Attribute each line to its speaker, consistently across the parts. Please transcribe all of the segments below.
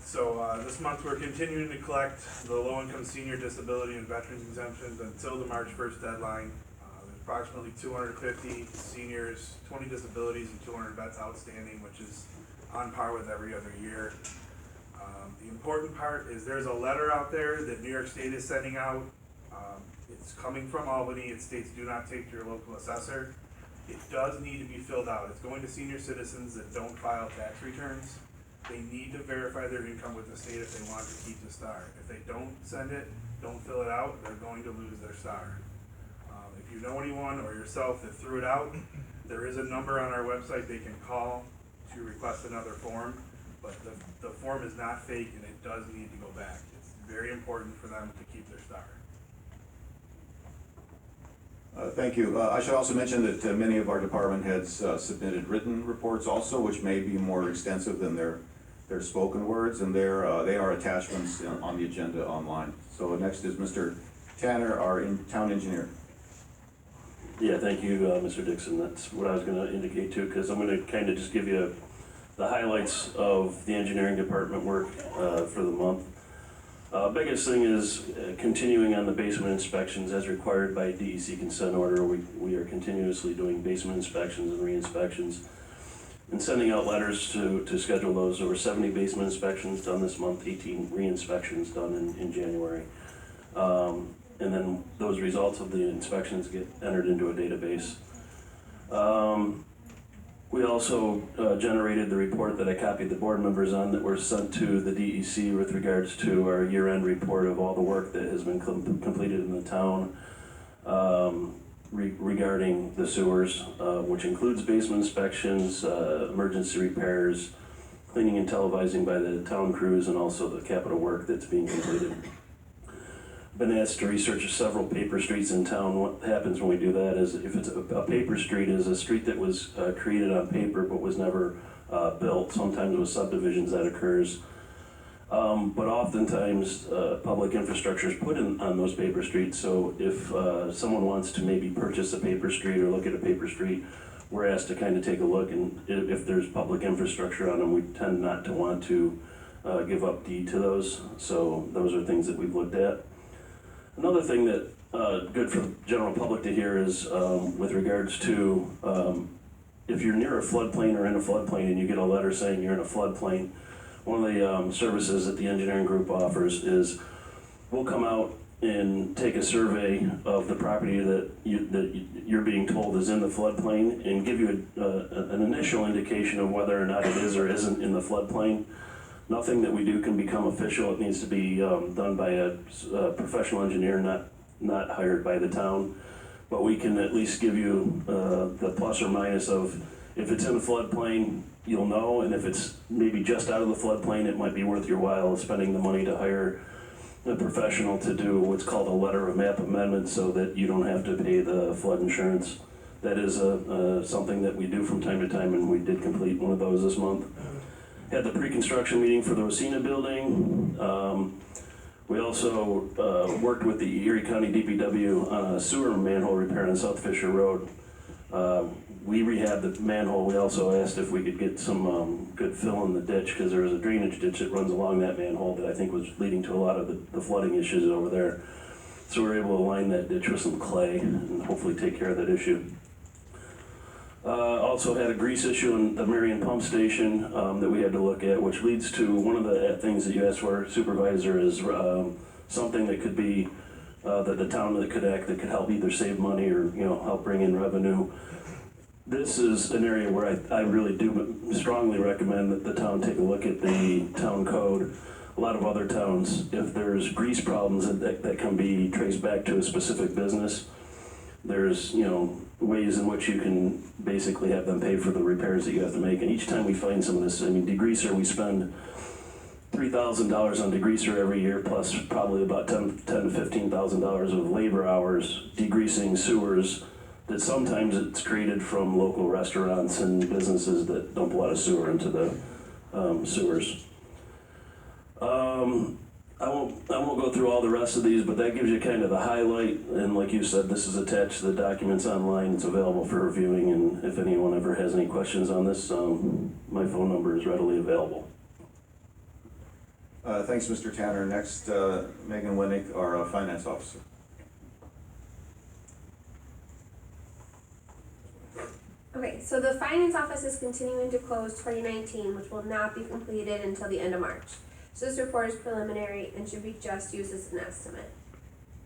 Speaker 1: So this month we're continuing to collect the low-income senior disability and veterans exemptions until the March 1st deadline. There's approximately 250 seniors, 20 disabilities, and 200 vets outstanding, which is on par with every other year. The important part is there's a letter out there that New York State is sending out. It's coming from Albany. It states do not take to your local assessor. It does need to be filled out. It's going to senior citizens that don't file tax returns. They need to verify their income with the state if they want to keep the star. If they don't send it, don't fill it out, they're going to lose their star. If you know anyone or yourself that threw it out, there is a number on our website they can call to request another form, but the form is not fake and it does need to go back. It's very important for them to keep their star.
Speaker 2: Thank you. I should also mention that many of our department heads submitted written reports also, which may be more extensive than their spoken words, and they are attachments on the agenda online. So next is Mr. Tanner, our town engineer.
Speaker 3: Yeah, thank you, Mr. Dixon. That's what I was going to indicate too, because I'm going to kind of just give you the highlights of the engineering department work for the month. Biggest thing is continuing on the basement inspections as required by DEC consent order. We are continuously doing basement inspections and re-inspections and sending out letters to schedule those. Over 70 basement inspections done this month, 18 re-inspections done in January. And then those results of the inspections get entered into a database. We also generated the report that I copied the board members on that were sent to the DEC with regards to our year-end report of all the work that has been completed in the town regarding the sewers, which includes basement inspections, emergency repairs, cleaning and televising by the town crews, and also the capital work that's being completed. Been asked to research several paper streets in town. What happens when we do that is if it's a paper street is a street that was created on paper but was never built. Sometimes with subdivisions that occurs. But oftentimes public infrastructure is put in on those paper streets. So if someone wants to maybe purchase a paper street or look at a paper street, we're asked to kind of take a look, and if there's public infrastructure on them, we tend not to want to give up deed to those. So those are things that we've looked at. Another thing that good for the general public to hear is with regards to if you're near a floodplain or in a floodplain and you get a letter saying you're in a floodplain, one of the services that the engineering group offers is we'll come out and take a survey of the property that you're being told is in the floodplain and give you an initial indication of whether or not it is or isn't in the floodplain. Nothing that we do can become official. It needs to be done by a professional engineer, not hired by the town. But we can at least give you the plus or minus of if it's in the floodplain, you'll know, and if it's maybe just out of the floodplain, it might be worth your while spending the money to hire a professional to do what's called a letter of map amendment so that you don't have to pay the flood insurance. That is something that we do from time to time, and we did complete one of those this month. Had the pre-construction meeting for the Rosina building. We also worked with the Erie County DPW on a sewer manhole repair on South Fisher Road. We rehabbed the manhole. We also asked if we could get some good fill in the ditch because there was a drainage ditch that runs along that manhole that I think was leading to a lot of the flooding issues over there. So we were able to line that ditch with some clay and hopefully take care of that issue. Also had a grease issue in the Marion pump station that we had to look at, which leads to one of the things that you asked for, Supervisor, is something that could be that the town that could act that could help either save money or help bring in revenue. This is an area where I really do strongly recommend that the town take a look at the town code. A lot of other towns, if there's grease problems that can be traced back to a specific business, there's ways in which you can basically have them pay for the repairs that you have to make. And each time we find some of this, degreaser, we spend $3,000 on degreaser every year, plus probably about $10,000 to $15,000 of labor hours degreasing sewers that sometimes it's created from local restaurants and businesses that dump a lot of sewer into the sewers. I won't go through all the rest of these, but that gives you kind of the highlight. And like you said, this is attached to the documents online. It's available for reviewing. And if anyone ever has any questions on this, my phone number is readily available.
Speaker 2: Thank you. Mr. Tanner, our town engineer.
Speaker 4: Thank you, Mr. Tanner. Next is Mr. Clerk.
Speaker 1: So this month we're continuing to collect the low-income senior disability and veterans exemptions until the March 1st deadline. Regarding the
Speaker 2: Thanks, Mr. Tanner. Next, Megan Winnick, our finance officer.
Speaker 4: Okay, so the finance office is continuing to close 2019, which will not be completed until the end of March. So this report is preliminary and should be just used as an estimate.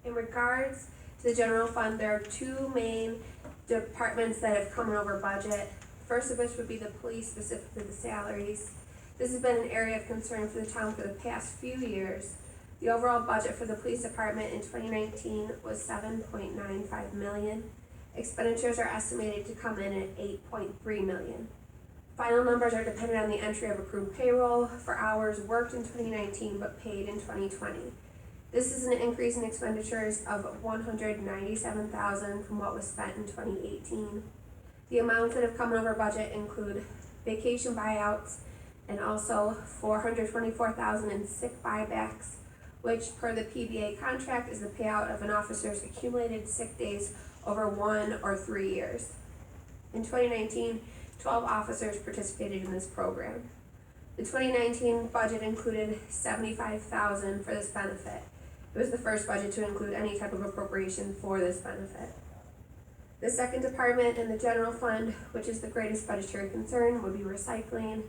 Speaker 4: In regards to the general fund, there are two main departments that have come over budget. First of which would be the police, specifically the salaries. This has been an area of concern for the town for the past few years. The overall budget for the police department in 2019 was $7.95 million. Expenditures are estimated to come in at $8.3 million. Final numbers are dependent on the entry of accrued payroll for hours worked in 2019 but paid in 2020. This is an increase in expenditures of $197,000 from what was spent in 2018. The amounts that have come over budget include vacation buyouts and also $424,000 in sick buybacks, which per the PBA contract is the payout of an officer's accumulated sick days over 1 or 3 years. In 2019, 12 officers participated in this program. The 2019 budget included $75,000 for this benefit. It was the first budget to include any type of appropriation for this benefit. The second department in the general fund, which is the greatest budgetary concern, would be recycling.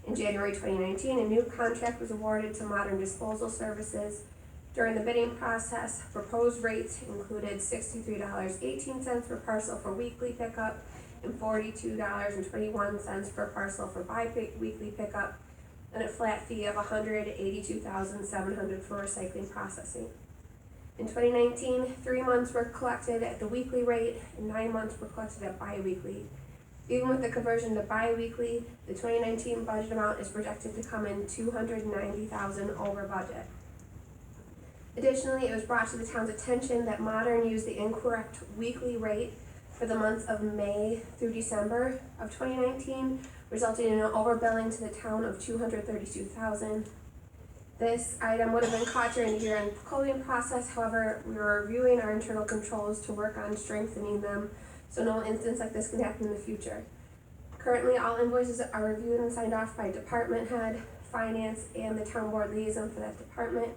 Speaker 4: In January 2019, a new contract was awarded to Modern Disposal Services. During the bidding process, proposed rates included $63.18 per parcel for weekly pickup and $42.21 per parcel for bi-weekly pickup, and a flat fee of $182,700 for recycling processing. In 2019, 3 months were collected at the weekly rate and 9 months were collected at bi-weekly. Even with the conversion to bi-weekly, the 2019 budget amount is projected to come in $290,000 over budget. Additionally, it was brought to the town's attention that Modern used the incorrect weekly rate for the months of May through December of 2019, resulting in an overbilling to the town of $232,000. This item would have been caught during the year-end closing process. However, we were reviewing our internal controls to work on strengthening them so no instance like this can happen in the future. Currently, all invoices are reviewed and signed off by department head, finance, and the town board liaison for that department.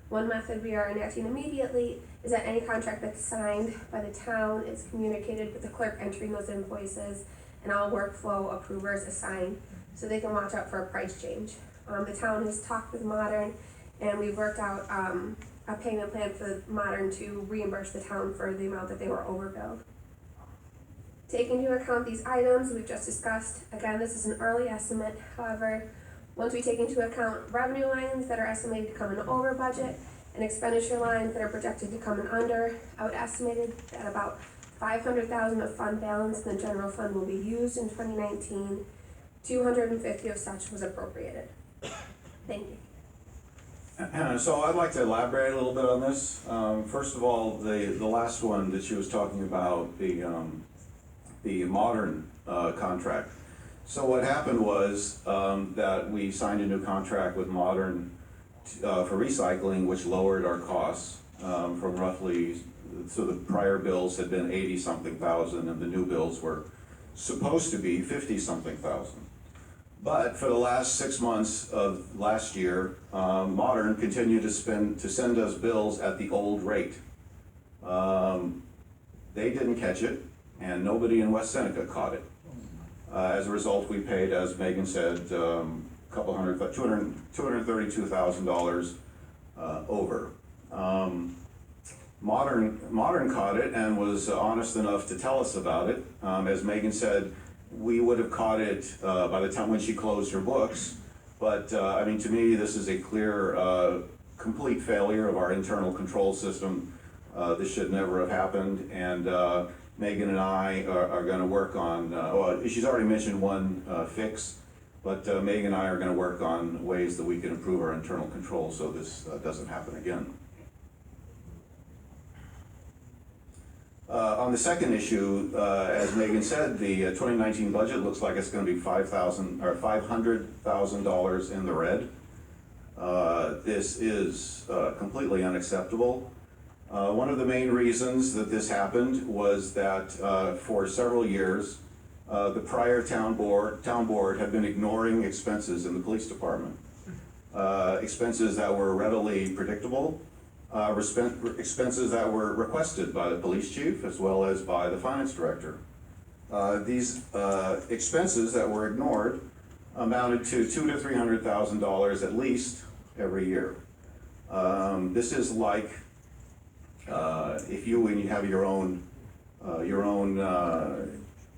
Speaker 4: One method we are enacting immediately is that any contract that's signed by the town is communicated with the clerk entering those invoices and all workflow approvers assigned so they can watch out for a price change. The town has talked with Modern and we've worked out a payment plan for Modern to reimburse the town for the amount that they were overbilled. Taking into account these items we've just discussed, again, this is an early estimate. However, once we take into account revenue lines that are estimated to come in over budget and expenditure lines that are projected to come in under, I would estimate that about $500,000 of fund balance in the general fund will be used in 2019. $250,000 of such was appropriated. Thank you.
Speaker 2: So I'd like to elaborate a little bit on this. First of all, the last one that she was talking about, the Modern contract. So what happened was that we signed a new contract with Modern for recycling, which lowered our costs from roughly, so the prior bills had been 80-something thousand and the new bills were supposed to be 50-something thousand. But for the last 6 months of last year, Modern continued to send us bills at the old rate. They didn't catch it, and nobody in West Seneca caught it. As a result, we paid, as Megan said, $232,000 over. Modern caught it and was honest enough to tell us about it. As Megan said, we would have caught it by the time when she closed her books. But I mean, to me, this is a clear, complete failure of our internal control system. This should never have happened. And Megan and I are going to work on, well, she's already mentioned one fix, but Megan and I are going to work on ways that we can improve our internal control so this doesn't happen again. On the second issue, as Megan said, the 2019 budget looks like it's going to be $500,000 in the red. This is completely unacceptable. One of the main reasons that this happened was that for several years, the prior town board had been ignoring expenses in the police department. expenses that were readily predictable, expenses that were requested by the police chief as well as by the finance director. These expenses that were ignored amounted to $200,000 to $300,000 at least every year. This is like when you have your own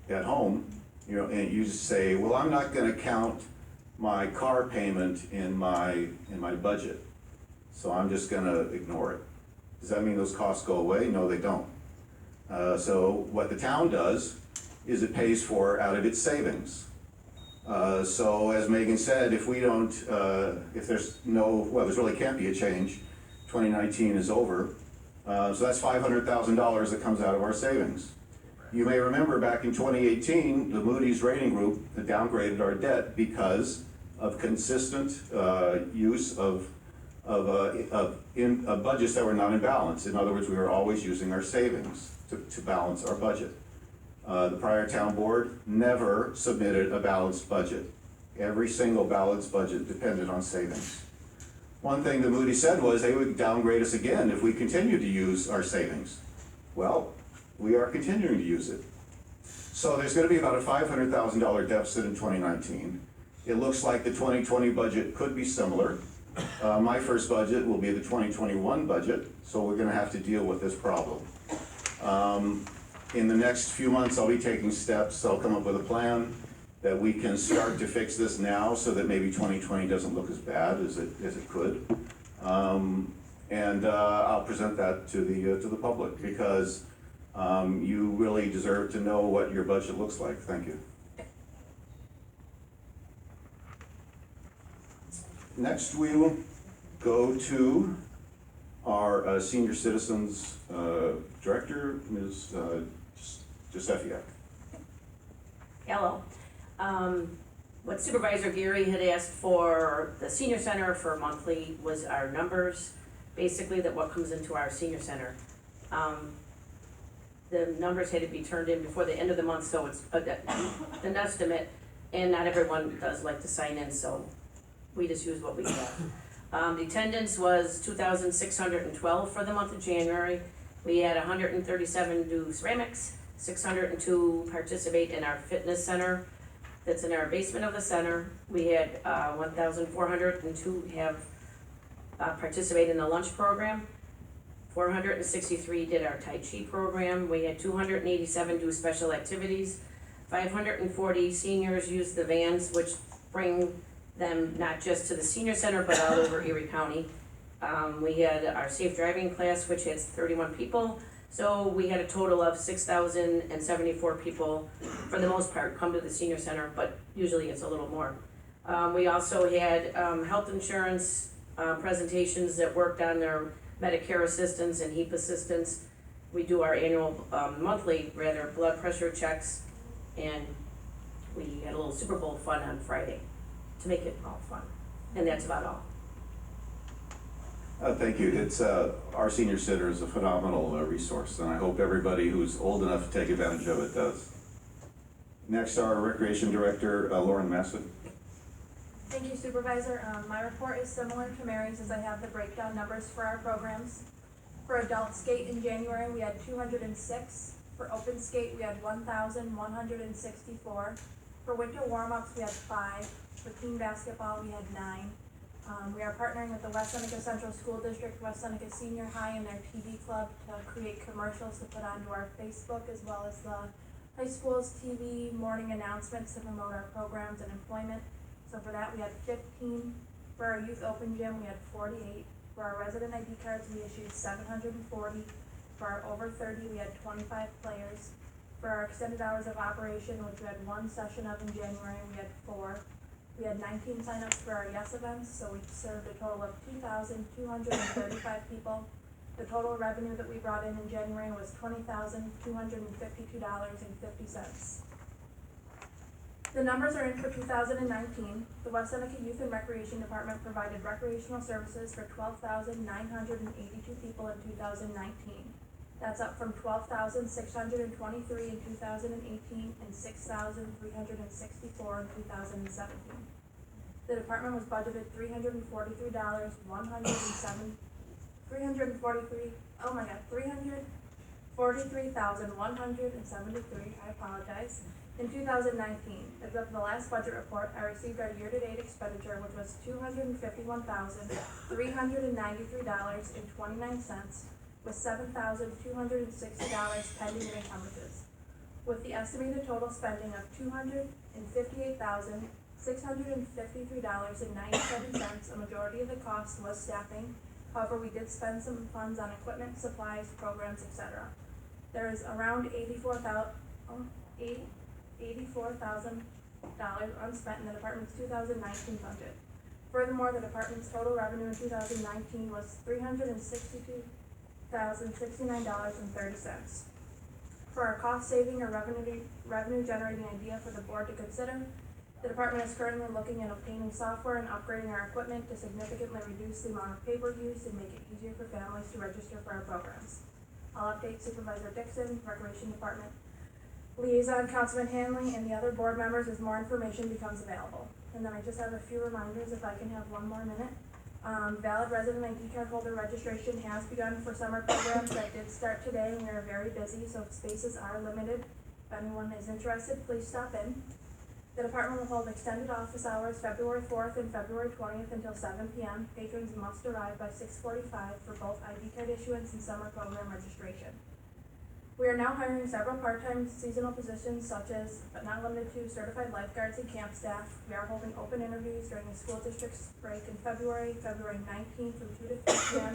Speaker 2: at home, and you say, well, I'm not going to count my car payment in my budget, so I'm just going to ignore it. Does that mean those costs go away? No, they don't. So what the town does is it pays for out of its savings. So as Megan said, if we don't, if there's no, well, there really can't be a change. 2019 is over. So that's $500,000 that comes out of our savings. You may remember back in 2018, the Moody's rating group downgraded our debt because of consistent use of budgets that were not in balance. In other words, we were always using our savings to balance our budget. The prior town board never submitted a balanced budget. Every single balanced budget depended on savings. One thing that Moody said was they would downgrade us again if we continued to use our savings. Well, we are continuing to use it. So there's going to be about a $500,000 deficit in 2019. It looks like the 2020 budget could be similar. My first budget will be the 2021 budget, so we're going to have to deal with this problem. In the next few months, I'll be taking steps. I'll come up with a plan that we can start to fix this now so that maybe 2020 doesn't look as bad as it could. I'll present that to the public because you really deserve to know what your budget looks like. Thank you. Next, we will go to our senior citizens director, Ms. Josefiak.
Speaker 5: Hello. What Supervisor Geary had asked for the senior center for monthly was our numbers, basically that what comes into our senior center. The numbers had to be turned in before the end of the month, so it's an estimate, and not everyone does like to sign in, so we just use what we have. The attendance was 2,612 for the month of January. We had 137 do ceramics, 602 participate in our fitness center that's in our basement of the center. We had 1,402 have participate in the lunch program. 463 did our Tai Chi program. We had 287 do special activities. 540 seniors used the vans, which bring them not just to the senior center, but all over Erie County. We had our safe driving class, which has 31 people. So we had a total of 6,074 people, for the most part, come to the senior center, but usually it's a little more. We also had health insurance presentations that worked on their Medicare assistance and HEAP assistance. We do our annual, monthly, blood pressure checks, and we had a little Super Bowl fun on Friday to make it all fun. And that's about all.
Speaker 2: Thank you. It's our senior center is a phenomenal resource, and I hope everybody who's old enough to take advantage of it does. Next, our recreation director, Lauren Massa.
Speaker 6: Thank you, Supervisor. My report is similar to Mary's as I have the breakdown numbers for our programs. For adult skate in January, we had 206. For open skate, we had 1,164. For winter warm-ups, we had 5. For team basketball, we had 9. We are partnering with the West Seneca Central School District, West Seneca Senior High, and their TV club to create commercials to put onto our Facebook, as well as the high school's TV morning announcements to promote our programs and employment. So for that, we had 15. For our youth open gym, we had 48. For our resident ID cards, we issued 740. For our over 30, we had 25 players. For our extended hours of operation, which we had one session of in January, we had 4. We had 19 signups for our Yes events, so we served a total of 2,235 people. The total revenue that we brought in January was $20,252.50. The numbers are in for 2019. The West Seneca Youth and Recreation Department provided recreational services for 12,982 people in 2019. That's up from 12,623 in 2018 and 6,364 in 2017. The department was budgeted $343,173, I apologize, in 2019. As of the last budget report, I received our year-to-date expenditure, which was $251,393.29, with $7,260 pending in encumbrances. With the estimated total spending of $258,653.97, a majority of the cost was staffing. However, we did spend some funds on equipment, supplies, programs, etc. There is around $84,000 unspent in the department's 2019 budget. Furthermore, the department's total revenue in 2019 was $362,069.30. For our cost saving or revenue generating idea for the board to consider, the department is currently looking at obtaining software and upgrading our equipment to significantly reduce the amount of paper used and make it easier for families to register for our programs. I'll update Supervisor Dixon, Recreation Department Liaison, Councilman Hanley, and the other board members as more information becomes available. And then I just have a few reminders if I can have one more minute. Valid resident ID card holder registration has begun for summer programs that did start today, and we are very busy, so spaces are limited. If anyone is interested, please stop in. The department will hold extended office hours February 4th and February 20th until 7 p.m. Patrons must arrive by 6:45 for both ID card issuance and summer program registration. We are now hiring several part-time seasonal positions such as, but not limited to, certified lifeguards and camp staff. We are holding open interviews during the school district's break in February 19th from 2 to 3 p.m.,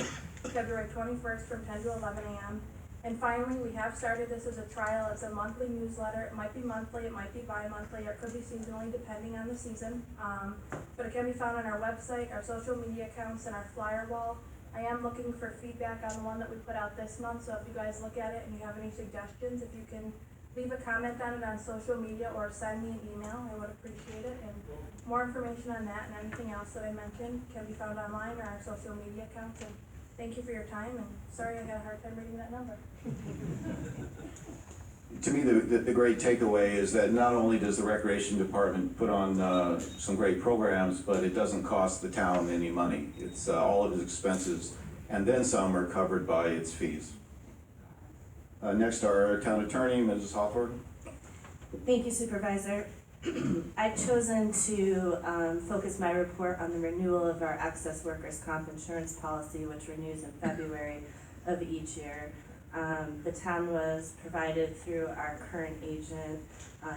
Speaker 6: February 21st from 10 to 11 a.m. And finally, we have started this as a trial. It's a monthly newsletter. It might be monthly, it might be bi-monthly, or it could be seasonally depending on the season. But it can be found on our website, our social media accounts, and our flyer wall. I am looking for feedback on the one that we put out this month, so if you guys look at it and you have any suggestions, if you can leave a comment on it on social media or send me an email, I would appreciate it. And more information on that and anything else that I mentioned can be found online or our social media accounts. And thank you for your time, and sorry I got a hard time reading that number.
Speaker 2: To me, the great takeaway is that not only does the Recreation Department put on some great programs, but it doesn't cost the town any money. It's all of its expenses, and then some are covered by its fees. Next, our town attorney, Mrs. Hawthorne.
Speaker 7: Thank you, Supervisor. I've chosen to focus my report on the renewal of our excess workers' comp insurance policy, which renews in February of each year. The town was provided through our current agent,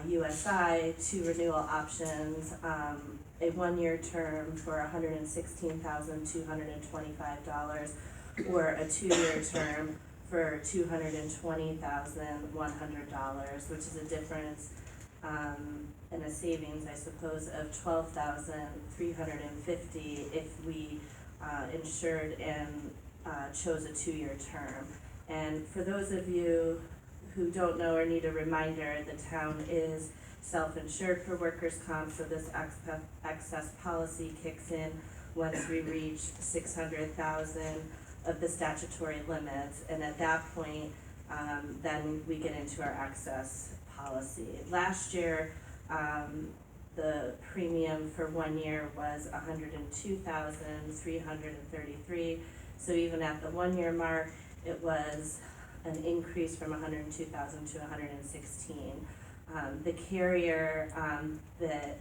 Speaker 7: USI, 2 renewal options, a 1-year term for $116,225, or a 2-year term for $220,100, which is a difference and a savings, I suppose, of $12,350 if we insured and chose a 2-year term. And for those of you who don't know or need a reminder, the town is self-insured for workers' comp, so this excess policy kicks in once we reach 600,000 of the statutory limits, and at that point, then we get into our excess policy. Last year, the premium for 1 year was $102,333, so even at the 1-year mark, it was an increase from $102,000 to $116,000. The carrier that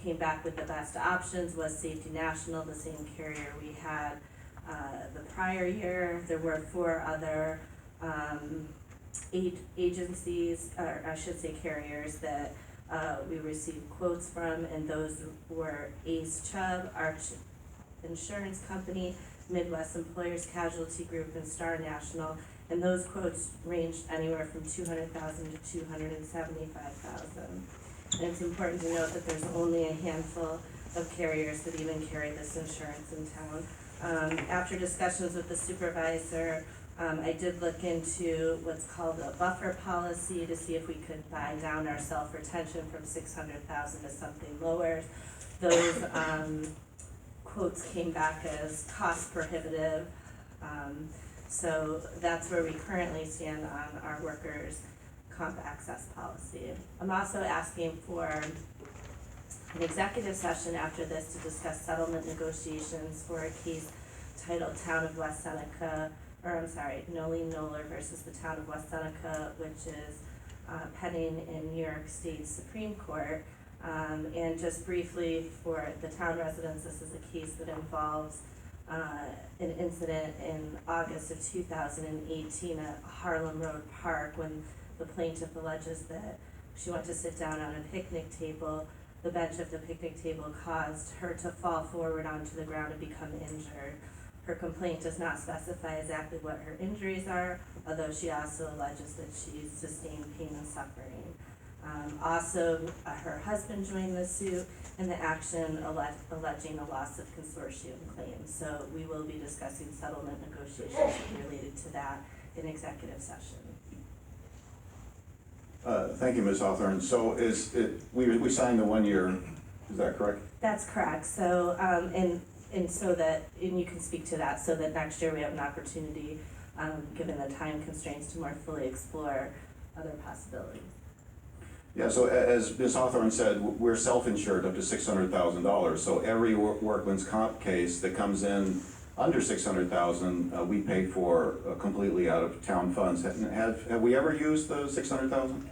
Speaker 7: came back with the best options was Safety National, the same carrier we had the prior year. There were 4 other agencies, or I should say carriers, that we received quotes from, and those were Ace Chubb, Arch Insurance Company, Midwest Employers Casualty Group, and Star National, and those quotes ranged anywhere from $200,000 to $275,000. And it's important to note that there's only a handful of carriers that even carry this insurance in town. After discussions with the supervisor, I did look into what's called a buffer policy to see if we could buy down our self-retention from $600,000 to something lower. Those quotes came back as cost prohibitive. So that's where we currently stand on our workers' comp access policy. I'm also asking for an executive session after this to discuss settlement negotiations for a case titled Town of West Seneca, Nolene Noller versus the Town of West Seneca, which is pending in New York State Supreme Court. And just briefly for the town residents, this is a case that involves an incident in August of 2018 at Harlem Road Park when the plaintiff alleges that she went to sit down on a picnic table. The bench of the picnic table caused her to fall forward onto the ground and become injured. Her complaint does not specify exactly what her injuries are, although she also alleges that she sustained pain and suffering. Her husband joined the suit in the action alleging a loss of consortium claims. So we will be discussing settlement negotiations related to that in executive session.
Speaker 2: Thank you, Ms. Hawthorne. So we signed the 1 year, is that correct?
Speaker 7: That's correct. So, and you can speak to that, so that next year we have an opportunity, given the time constraints, to more fully explore other possibilities.
Speaker 2: Yeah, so as Ms. Hawthorne said, we're self-insured up to $600,000. So every Workman's Comp case that comes in under $600,000, we pay for completely out of town funds. Have we ever used the $600,000?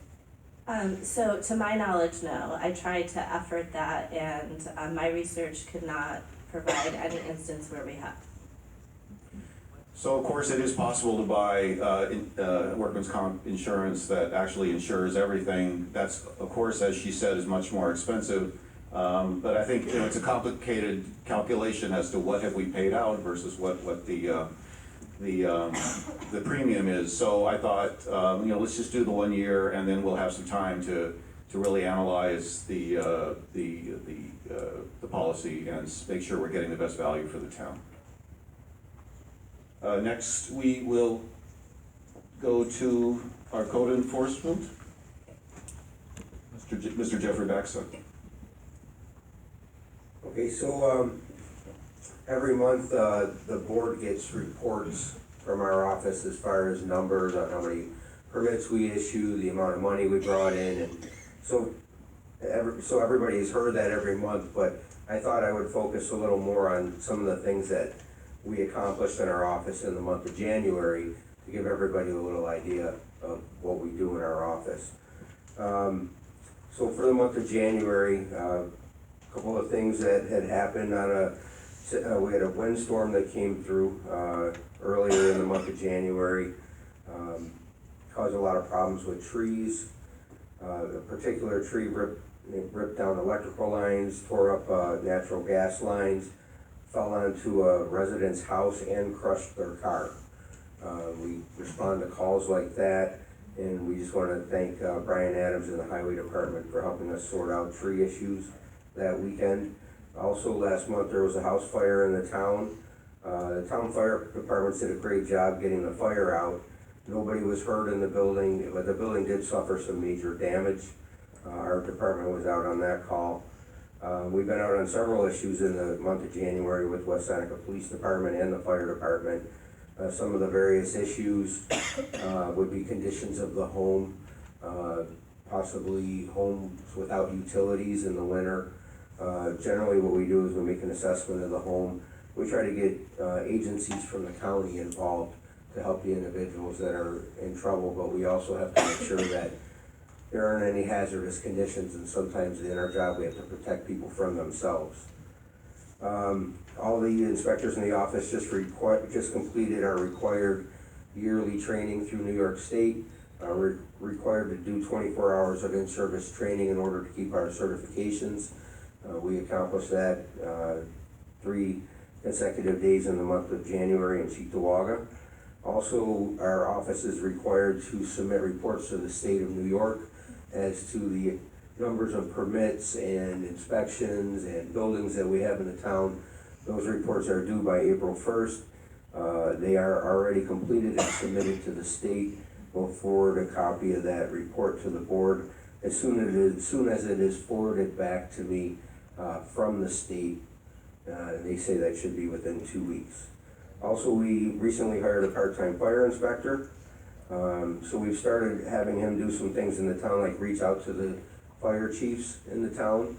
Speaker 7: So to my knowledge, no. I tried to effort that, and my research could not provide any instance where we have.
Speaker 2: So of course it is possible to buy Workman's Comp insurance that actually insures everything. That's, of course, as she said, is much more expensive. But I think it's a complicated calculation as to what have we paid out versus what the premium is. So I thought, let's just do the 1 year, and then we'll have some time to really analyze the policy and make sure we're getting the best value for the town. Next, we will go to our code enforcement. Mr. Jeffrey Baxa.
Speaker 8: Okay, so every month the board gets reports from our office as far as numbers on how many permits we issue, the amount of money we brought in, and so everybody's heard that every month, but I thought I would focus a little more on some of the things that we accomplished in our office in the month of January to give everybody a little idea of what we do in our office. So for the month of January, a couple of things that had happened we had a windstorm that came through earlier in the month of January, caused a lot of problems with trees. A particular tree ripped down electrical lines, tore up natural gas lines, fell onto a resident's house and crushed their car. We respond to calls like that, and we just want to thank Brian Adams and the Highway Department for helping us sort out tree issues that weekend. Also, last month there was a house fire in the town. The town fire departments did a great job getting the fire out. Nobody was hurt in the building, but the building did suffer some major damage. Our department was out on that call. We've been out on several issues in the month of January with West Seneca Police Department and the Fire Department. Some of the various issues would be conditions of the home, possibly homes without utilities in the winter. Generally what we do is we make an assessment of the home. We try to get agencies from the county involved to help the individuals that are in trouble, but we also have to make sure that there aren't any hazardous conditions, and sometimes in our job we have to protect people from themselves. All the inspectors in the office just completed our required yearly training through New York State. We're required to do 24 hours of in-service training in order to keep our certifications. We accomplished that 3 consecutive days in the month of January in Cheektowaga. Also, our office is required to submit reports to the state of New York as to the numbers of permits and inspections and buildings that we have in the town. Those reports are due by April 1st. They are already completed and submitted to the state. We'll forward a copy of that report to the board as soon as it is forwarded back to me from the state. They say that should be within 2 weeks. Also, we recently hired a part-time fire inspector. So we've started having him do some things in the town, like reach out to the fire chiefs in the town.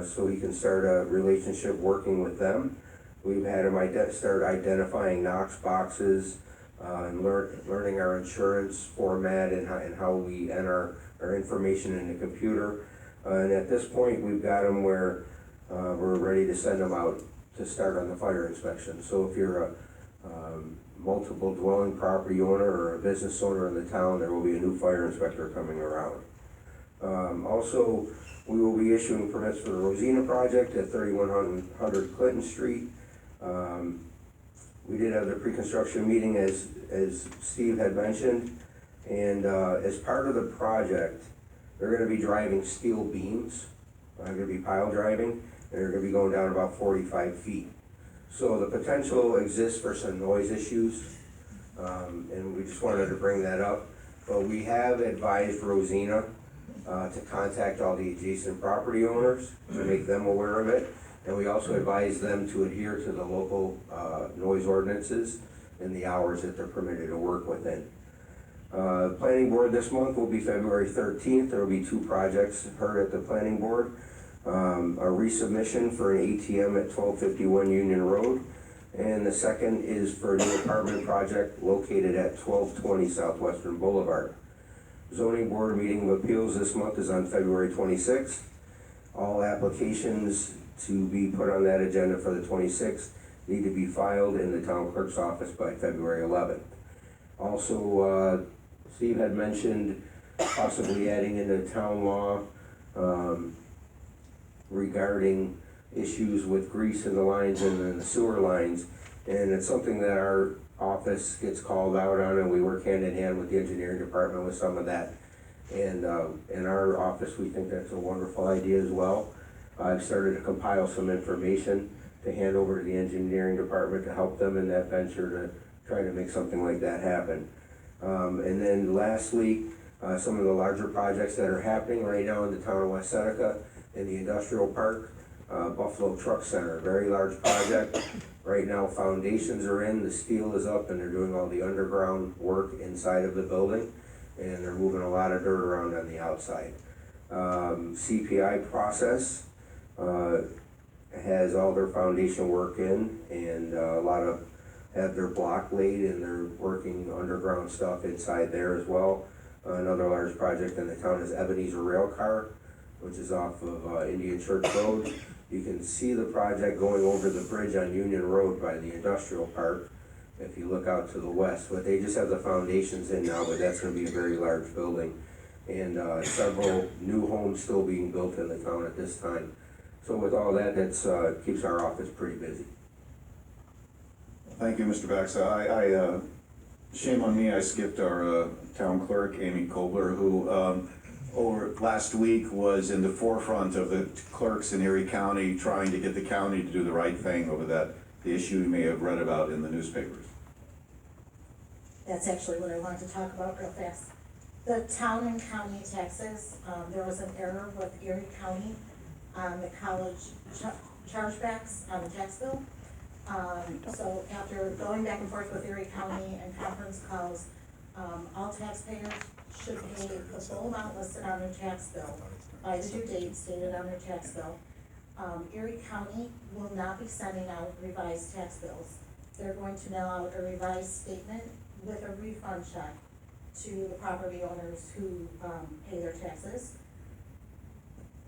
Speaker 8: so he can start a relationship working with them. We've had him start identifying Knox boxes, and learning our insurance format and how we enter our information in the computer. And at this point, we've got him where we're ready to send him out to start on the fire inspection. So if you're a multiple dwelling property owner or a business owner in the town, there will be a new fire inspector coming around. Also, we will be issuing permits for the Rosina project at 3100 Clinton Street. We did have the pre-construction meeting as Steve had mentioned, and as part of the project, they're gonna be driving steel beams. They're gonna be pile driving, and they're gonna be going down about 45 feet. So the potential exists for some noise issues, and we just wanted to bring that up. But we have advised Rosina to contact all the adjacent property owners to make them aware of it. And we also advise them to adhere to the local noise ordinances and the hours that they're permitted to work within. Planning board this month will be February 13th. There will be 2 projects heard at the planning board. A resubmission for an ATM at 1251 Union Road. And the second is for a new apartment project located at 1220 Southwestern Boulevard. Zoning Board meeting of appeals this month is on February 26th. All applications to be put on that agenda for the 26th need to be filed in the town clerk's office by February 11th. Also, Steve had mentioned possibly adding into town law regarding issues with grease in the lines and in the sewer lines. And it's something that our office gets called out on, and we work hand in hand with the engineering department with some of that. And in our office, we think that's a wonderful idea as well. I've started to compile some information to hand over to the engineering department to help them in that venture to try to make something like that happen. And then lastly, some of the larger projects that are happening right now in the town of West Seneca, in the industrial park, Buffalo Truck Center, very large project. Right now, foundations are in, the steel is up, and they're doing all the underground work inside of the building, and they're moving a lot of dirt around on the outside. CPI process has all their foundation work in, and a lot of have their block laid, and they're working underground stuff inside there as well. Another large project in the town is Ebenezer Rail Car, which is off of Indian Church Road. You can see the project going over the bridge on Union Road by the industrial park if you look out to the west. But they just have the foundations in now, but that's gonna be a very large building. And several new homes still being built in the town at this time. So with all that, that's keeps our office pretty busy.
Speaker 2: Thank you, Mr. Baxa. Shame on me, I skipped our town clerk, Amy Kobler, who over last week was in the forefront of the clerks in Erie County trying to get the county to do the right thing over the issue you may have read about in the newspapers.
Speaker 9: That's actually what I wanted to talk about real fast. The town and county taxes, there was an error with Erie County on the college chargebacks on the tax bill. So after going back and forth with Erie County and conference calls, all taxpayers should pay the full amount listed on their tax bill by the due date stated on their tax bill. Erie County will not be sending out revised tax bills. They're going to mail out a revised statement with a refund check to the property owners who pay their taxes.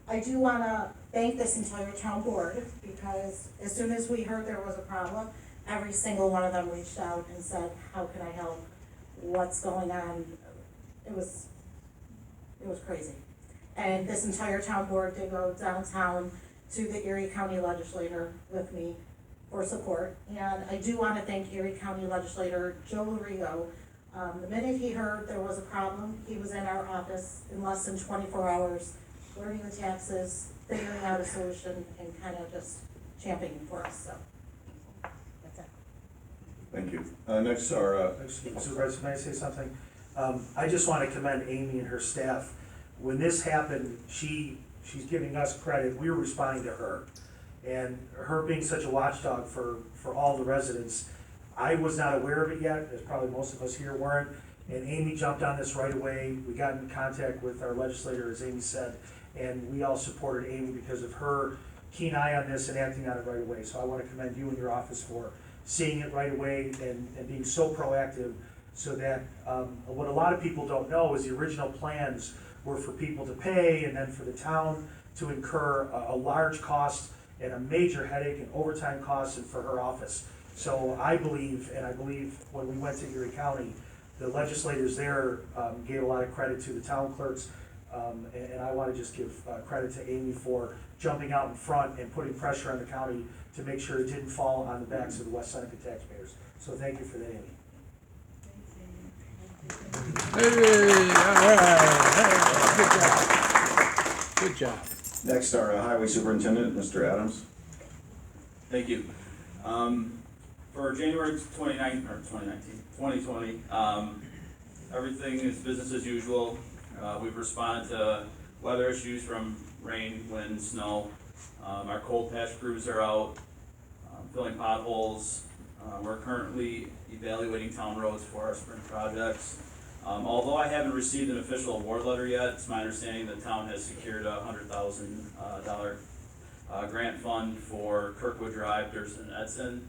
Speaker 9: I do wanna thank this entire town board, because as soon as we heard there was a problem, every single one of them reached out and said, how can I help? What's going on? It was crazy. And this entire town board did go downtown to the Erie County legislator with me for support. And I do wanna thank Erie County legislator Joe Lurigo. The minute he heard there was a problem, he was in our office in less than 24 hours, learning the taxes, figuring out a solution, and kind of just championing for us, so. That's it.
Speaker 2: Thank you. Next are,
Speaker 10: Excuse me, Supervisor, may I say something? I just want to commend Amy and her staff. When this happened, she's giving us credit, we were responding to her. And her being such a watchdog for all the residents, I was not aware of it yet, as probably most of us here weren't. And Amy jumped on this right away. We got in contact with our legislator, as Amy said, and we all supported Amy because of her keen eye on this and acting on it right away. So I want to commend you and your office for seeing it right away and being so proactive, so that what a lot of people don't know is the original plans were for people to pay and then for the town to incur a large cost and a major headache and overtime costs and for her office. So I believe when we went to Erie County, the legislators there gave a lot of credit to the town clerks, and I want to just give credit to Amy for jumping out in front and putting pressure on the county to make sure it didn't fall on the backs of the West Seneca taxpayers. So thank you for that, Amy.
Speaker 11: Hey, all right. Hey, good job.
Speaker 2: Next, our Highway Superintendent, Mr. Adams.
Speaker 12: Thank you. For January 2020, everything is business as usual. We've responded to weather issues from rain, wind, snow. Our cold patch crews are out filling potholes. We're currently evaluating town roads for our spring projects. Although I haven't received an official award letter yet, it's my understanding the town has secured a $100,000 grant fund for Kirkwood Drive, Durson, Edson.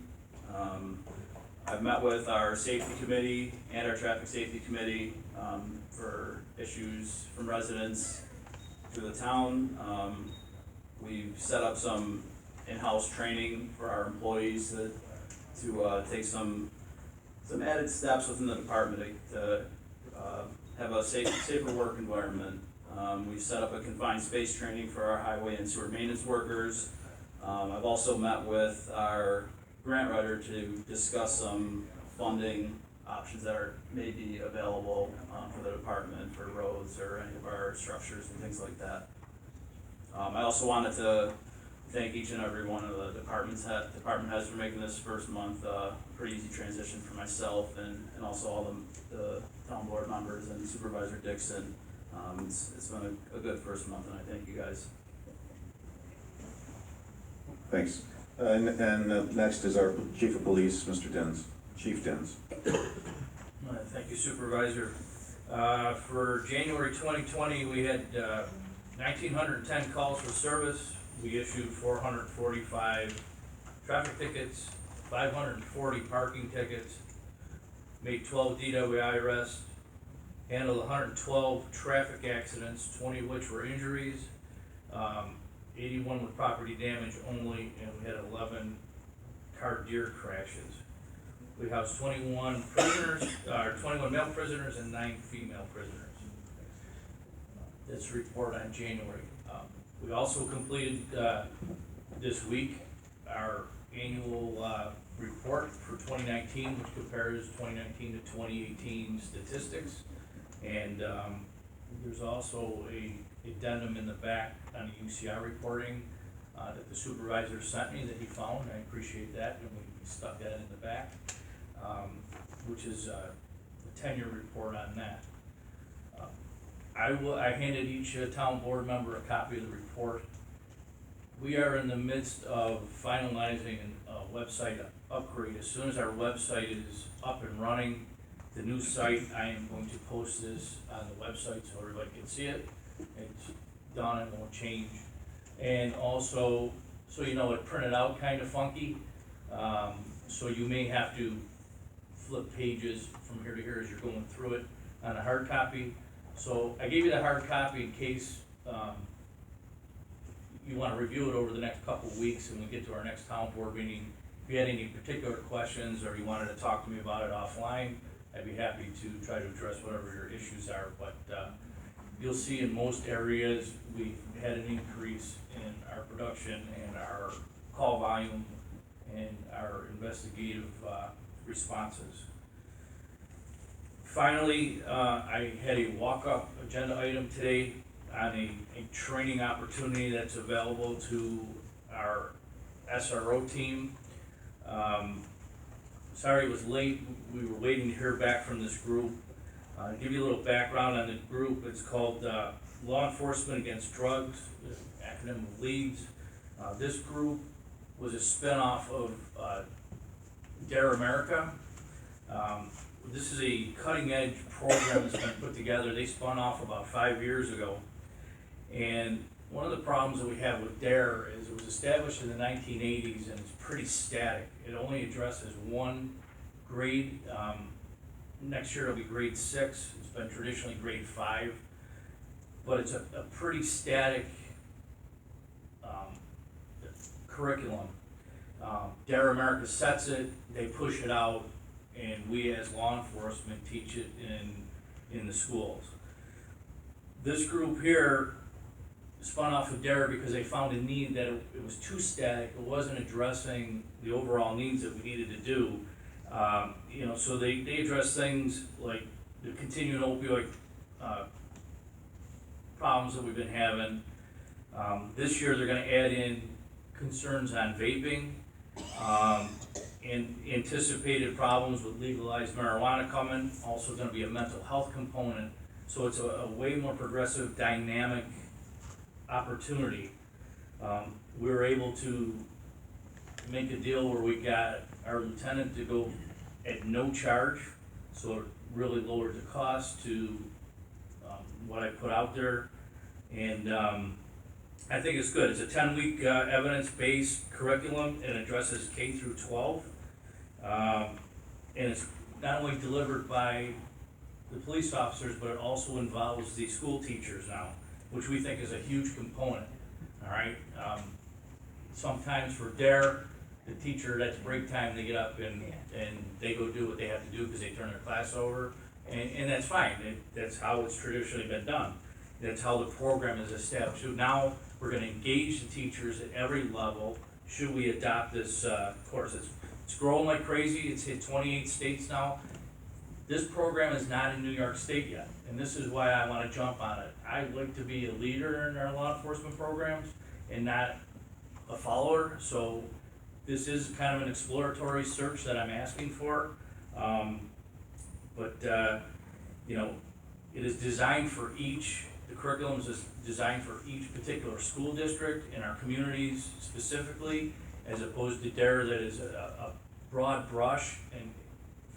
Speaker 12: I've met with our safety committee and our traffic safety committee for issues from residents to the town. We've set up some in-house training for our employees to take some added steps within the department to have a safer work environment. We've set up a confined space training for our highway and sewer maintenance workers. I've also met with our grant writer to discuss some funding options that may be available for the department for roads or any of our structures and things like that. I also wanted to thank each and every one of the department heads for making this first month a pretty easy transition for myself and also all the town board members and Supervisor Dixon. It's been a good first month, and I thank you guys.
Speaker 2: Thanks. And next is our Chief of Police, Mr. Dens. Chief Dens.
Speaker 13: Thank you, Supervisor. For January 2020, we had 1,910 calls for service. We issued 445 traffic tickets, 540 parking tickets, made 12 DWI arrests, handled 112 traffic accidents, 20 of which were injuries, 81 with property damage only, and we had 11 car deer crashes. We housed 21 prisoners, 21 male prisoners and 9 female prisoners. That's a report on January. We also completed this week our annual report for 2019, which compares 2019 to 2018 statistics. And there's also a addendum in the back on the UCI reporting that the supervisor sent me that he found. I appreciate that, and we stuck that in the back, which is the 10-year report on that. I handed each town board member a copy of the report. We are in the midst of finalizing a website upgrade. As soon as our website is up and running, the new site, I am going to post this on the website so everybody can see it. It's done and won't change. And also, so you know, it printed out kind of funky. So you may have to flip pages from here to here as you're going through it on a hard copy. So I gave you the hard copy in case you want to review it over the next couple of weeks and we get to our next town board meeting. If you had any particular questions or you wanted to talk to me about it offline, I'd be happy to try to address whatever your issues are. But you'll see in most areas we've had an increase in our production and our call volume and our investigative responses. Finally, I had a walk-up agenda item today on a training opportunity that's available to our SRO team. Sorry it was late. We were waiting to hear back from this group. To give you a little background on the group, it's called Law Enforcement Against Drugs, the acronym of LEADS. This group was a spinoff of Dare America. This is a cutting-edge program that's been put together. They spun off about 5 years ago. And one of the problems that we have with DARE is it was established in the 1980s and it's pretty static. It only addresses one grade. Next year it'll be grade 6. It's been traditionally grade 5. But it's a pretty static curriculum. DARE America sets it, they push it out, and we as law enforcement teach it in the schools. This group here spun off of DARE because they found a need that it was too static, it wasn't addressing the overall needs that we needed to do. So they address things like the continuing opioid problems that we've been having. This year they're gonna add in concerns on vaping, and anticipated problems with legalized marijuana coming, also gonna be a mental health component. So it's a way more progressive, dynamic opportunity. We were able to make a deal where we got our lieutenant to go at no charge, so it really lowered the cost to what I put out there. And I think it's good. It's a 10-week evidence-based curriculum. It addresses K through 12. And it's not only delivered by the police officers, but it also involves the school teachers now, which we think is a huge component, all right? Sometimes for DARE, the teacher, that's break time, they get up and they go do what they have to do because they turn their class over, and that's fine. That's how it's traditionally been done. That's how the program is established. So now we're gonna engage the teachers at every level. Should we adopt this course? It's growing like crazy. It's hit 28 states now. This program is not in New York State yet, and this is why I wanna jump on it. I like to be a leader in our law enforcement programs and not a follower, so this is kind of an exploratory search that I'm asking for. It is designed for the curriculum is designed for each particular school district in our communities specifically, as opposed to DARE that is a broad brush and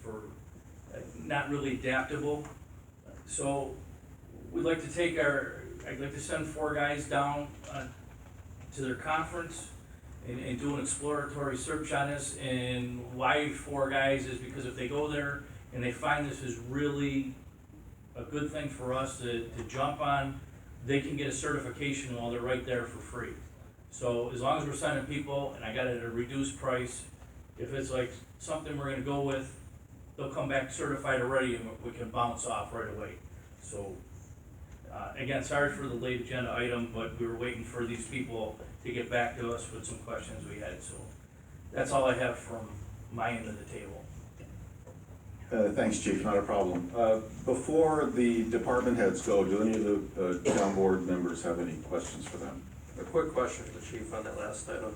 Speaker 13: for not really adaptable. So we'd like to I'd like to send 4 guys down to their conference and do an exploratory search on this. And why 4 guys is because if they go there and they find this is really a good thing for us to jump on, they can get a certification while they're right there for free. So as long as we're sending people, and I got it at a reduced price, if it's like something we're gonna go with, they'll come back certified already and we can bounce off right away. So again, sorry for the late agenda item, but we were waiting for these people to get back to us with some questions we had. So that's all I have from my end of the table.
Speaker 2: Thanks, Chief, not a problem. Before the department heads go, do any of the town board members have any questions for them?
Speaker 14: A quick question for the chief on that last item.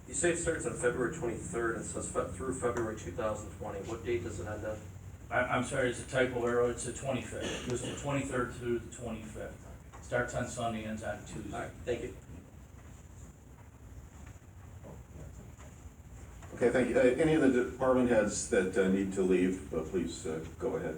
Speaker 14: You say it starts on February 23rd and says through February 2020. What date does it end on?
Speaker 13: I'm sorry, it's a typo error. It's the 25th. It goes from 23rd through the 25th. Starts on Sunday, ends on Tuesday.
Speaker 14: All right, thank you.
Speaker 2: Okay, thank you. Any of the department heads that need to leave, please go ahead.